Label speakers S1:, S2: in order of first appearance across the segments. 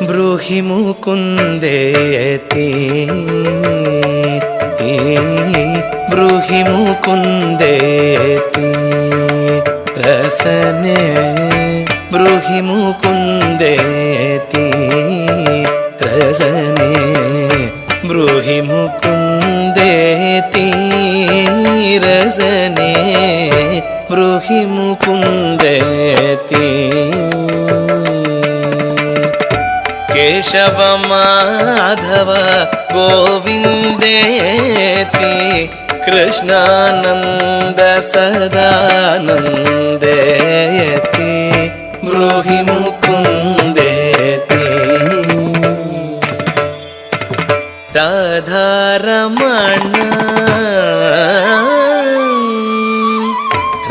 S1: ब्रूहि मुकुन्देति ब्रूहि मुकुन्देति रसने ब्रूहि मुकुन्देति रसने ब्रूहि मुकुन्देति रसने ब्रूहि मुकुन्देति केशव माधव गोविन्देति कृष्णानन्द सदानन्देति ब्रूहि मुकुन्देति राधारमण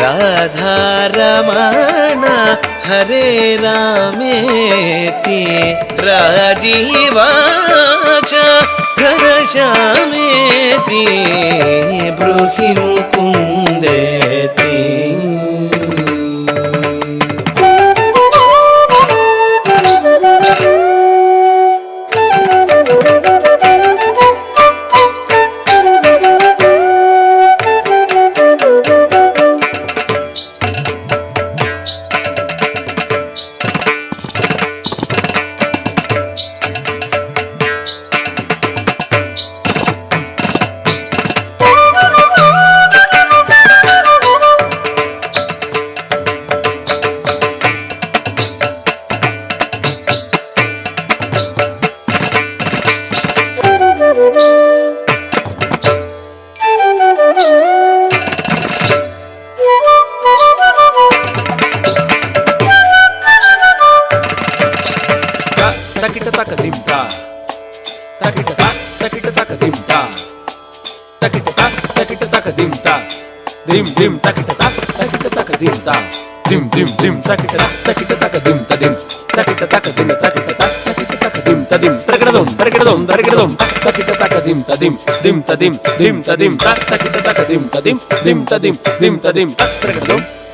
S1: राधारमण हरे रामेति राजीवाक्ष घनश्यामेति ब्रूहि मुकुन्देति dim dim takita taka dim ta dim dim dim takita taka dim ta dim takita taka dim takita taka dim ta dim tarikadum takita taka dim ta dim dim ta dim dim ta dim takita taka dim ta dim ta dim dim ta dim tarikadum takita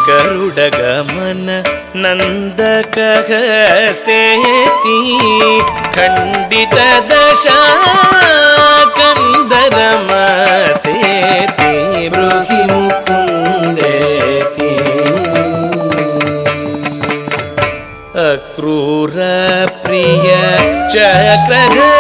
S1: गरुडगमन नन्दकहस्तेति खण्डित दशा कंदरमस्तेति ब्रूहि मुकुन्देति अक्रूर प्रिय चक्रधर